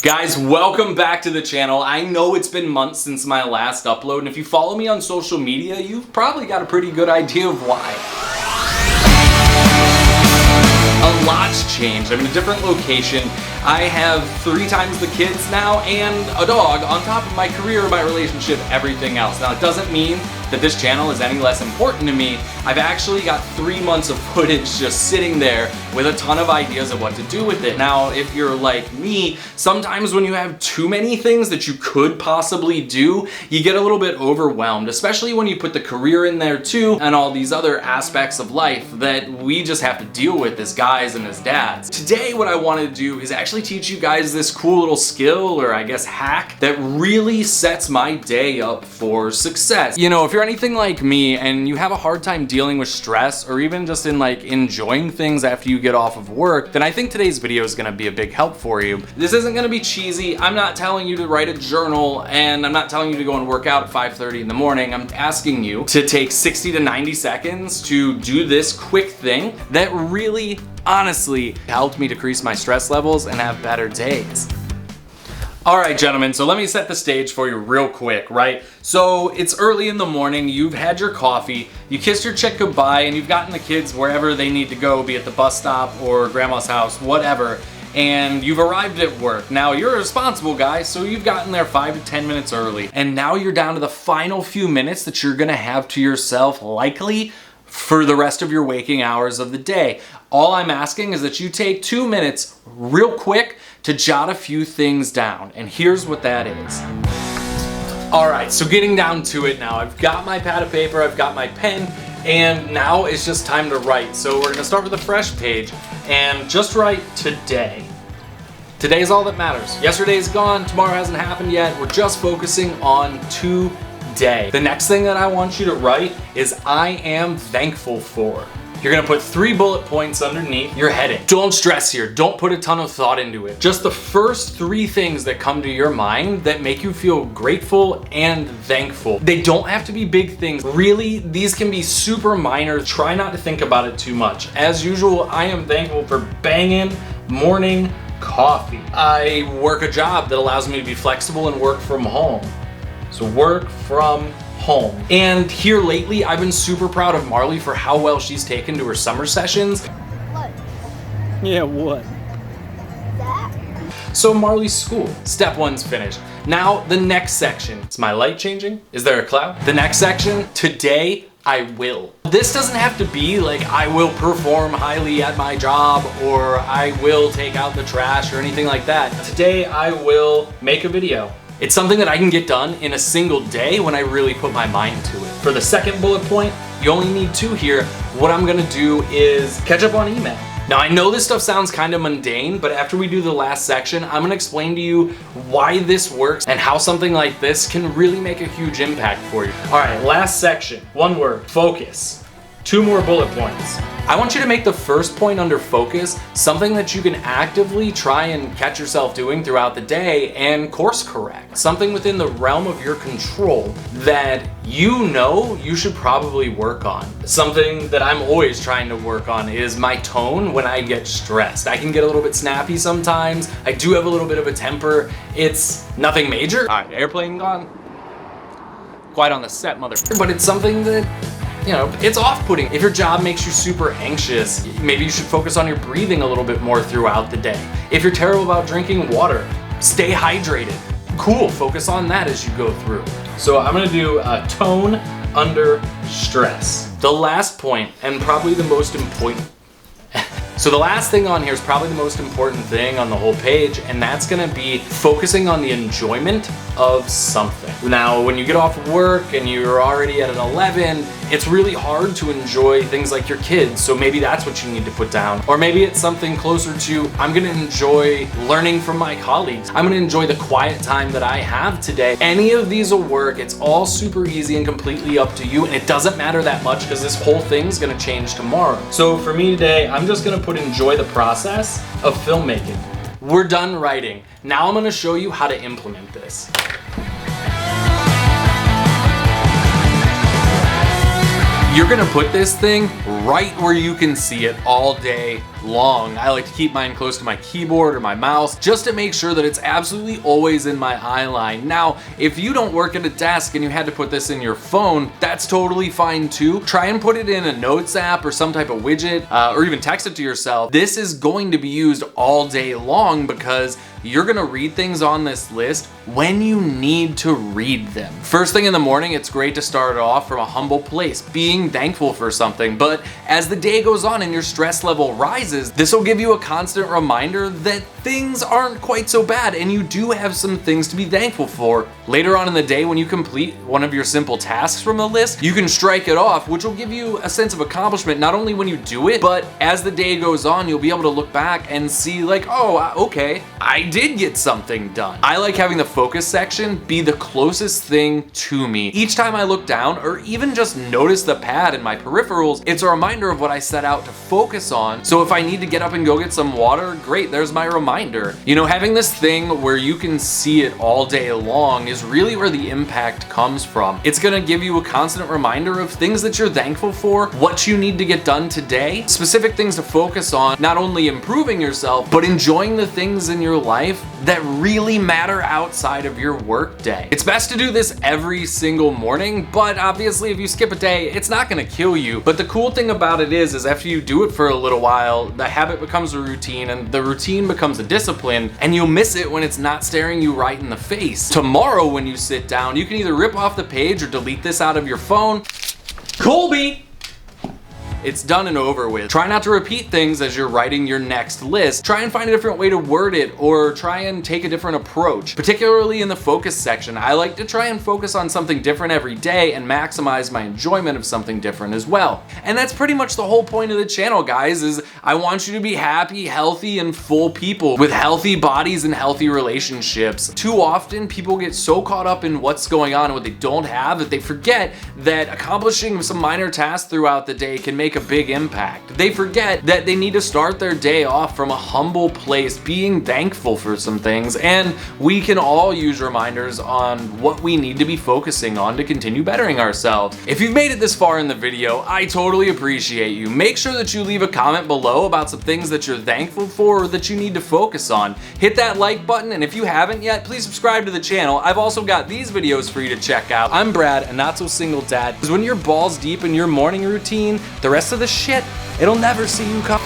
Guys, welcome back to the channel. I know it's been months since my last upload, and if you follow me on social media, you've probably got a pretty good idea of why. A lot's changed. I'm in a different location. I have 3 times the kids now and a dog on top of my career, my relationship, everything else. Now, it doesn't mean that this channel is any less important to me. I've actually got 3 months of footage just sitting there with a ton of ideas of what to do with it. Now, if you're like me, sometimes when you have too many things that you could possibly do, you get a little bit overwhelmed, especially when you put the career in there too and all these other aspects of life that we just have to deal with as guys and as dads. Today, what I want to do is actually teach you guys this cool little skill, or I guess hack, that really sets my day up for success. You know, if you're anything like me and you have a hard time dealing with stress or even just in like enjoying things after you get off of work, then I think today's video is gonna be a big help for you. This isn't gonna be cheesy. I'm not telling you to write a journal, and I'm not telling you to go and work out at 5:30 in the morning. I'm asking you to take 60 to 90 seconds to do this quick thing that really, honestly, helped me decrease my stress levels and have better days. All right, gentlemen, so let me set the stage for you real quick, right? So it's early in the morning, you've had your coffee, you kissed your chick goodbye, and you've gotten the kids wherever they need to go, be it the bus stop or grandma's house, whatever, and you've arrived at work. Now, you're a responsible guy, so you've gotten there 5 to 10 minutes early, and now you're down to the final few minutes that you're gonna have to yourself, likely, for the rest of your waking hours of the day. All I'm asking is that you take 2 minutes real quick to jot a few things down, and here's what that is. All right, so getting down to it now. I've got my pad of paper, I've got my pen, and now it's just time to write. So we're gonna start with a fresh page and just write today. Today is all that matters. Yesterday's gone, tomorrow hasn't happened yet. We're just focusing on today. The next thing that I want you to write is I am thankful for. You're gonna put 3 bullet points underneath your heading. Don't stress here, don't put a ton of thought into it. Just the first 3 things that come to your mind that make you feel grateful and thankful. They don't have to be big things. Really, these can be super minor. Try not to think about it too much. As usual, I am thankful for banging morning coffee. I work a job that allows me to be flexible and work from home. So work from home. And here lately, I've been super proud of Marley for how well she's taken to her summer sessions. What? Yeah, what? That? So Marley's school, step 1's finished. Now the next section. Is my light changing? Is there a cloud? The next section, today I will. This doesn't have to be like I will perform highly at my job or I will take out the trash or anything like that. Today I will make a video. It's something that I can get done in a single day when I really put my mind to it. For the second bullet point, you only need 2 here. What I'm gonna do is catch up on email. Now, I know this stuff sounds kind of mundane, but after we do the last section, I'm gonna explain to you why this works and how something like this can really make a huge impact for you. All right, last section, 1 word, focus. 2 more bullet points. I want you to make the first point under focus something that you can actively try and catch yourself doing throughout the day and course correct. Something within the realm of your control that you know you should probably work on. Something that I'm always trying to work on is my tone when I get stressed. I can get a little bit snappy sometimes. I do have a little bit of a temper. It's nothing major. All right, airplane gone. Quiet on the set, mother. But it's something that, you know, it's off-putting. If your job makes you super anxious, maybe you should focus on your breathing a little bit more throughout the day. If you're terrible about drinking water, stay hydrated. Cool, focus on that as you go through. So I'm gonna do a tone under stress. The last point, and probably the most important, so the last thing on here is probably the most important thing on the whole page, and that's gonna be focusing on the enjoyment of something. Now, when you get off of work and you're already at an 11, it's really hard to enjoy things like your kids, so maybe that's what you need to put down. Or maybe it's something closer to, I'm gonna enjoy learning from my colleagues. I'm gonna enjoy the quiet time that I have today. Any of these will work. It's all super easy and completely up to you, and it doesn't matter that much because this whole thing's gonna change tomorrow. So for me today, I'm just gonna put enjoy the process of filmmaking. We're done writing. Now I'm gonna show you how to implement this. You're gonna put this thing right where you can see it all day, long. I like to keep mine close to my keyboard or my mouse just to make sure that it's absolutely always in my eye line. Now, if you don't work at a desk and you had to put this in your phone, that's totally fine too. Try and put it in a notes app or some type of widget, or even text it to yourself. This is going to be used all day long because you're gonna read things on this list when you need to read them. First thing in the morning, it's great to start off from a humble place, being thankful for something. But as the day goes on and your stress level rises, this will give you a constant reminder that things aren't quite so bad and you do have some things to be thankful for. Later on in the day, when you complete one of your simple tasks from the list, you can strike it off, which will give you a sense of accomplishment, not only when you do it, but as the day goes on, you'll be able to look back and see like, oh, okay, I did get something done. I like having the focus section be the closest thing to me. Each time I look down or even just notice the pad in my peripherals, it's a reminder of what I set out to focus on. So if I need to get up and go get some water, great, there's my reminder. You know, having this thing where you can see it all day long is really where the impact comes from. It's gonna give you a constant reminder of things that you're thankful for, what you need to get done today, specific things to focus on, not only improving yourself, but enjoying the things in your life that really matter outside of your work day. It's best to do this every single morning, but obviously if you skip a day, it's not gonna kill you. But the cool thing about it is after you do it for a little while, the habit becomes a routine and the routine becomes a discipline, and you'll miss it when it's not staring you right in the face. Tomorrow when you sit down, you can either rip off the page or delete this out of your phone. Colby! It's done and over with. Try not to repeat things as you're writing your next list. Try and find a different way to word it or try and take a different approach. Particularly in the focus section, I like to try and focus on something different every day and maximize my enjoyment of something different as well. And that's pretty much the whole point of the channel, guys, is I want you to be happy, healthy, and full people with healthy bodies and healthy relationships. Too often, people get so caught up in what's going on and what they don't have that they forget that accomplishing some minor tasks throughout the day can make a big impact. They forget that they need to start their day off from a humble place, being thankful for some things, and we can all use reminders on what we need to be focusing on to continue bettering ourselves. If you've made it this far in the video, I totally appreciate you. Make sure that you leave a comment below about some things that you're thankful for or that you need to focus on. Hit that like button, and if you haven't yet, please subscribe to the channel. I've also got these videos for you to check out. I'm Brad, aNotSoSingleDad. Because when you're balls deep in your morning routine, the rest of the shit, it'll never see you come.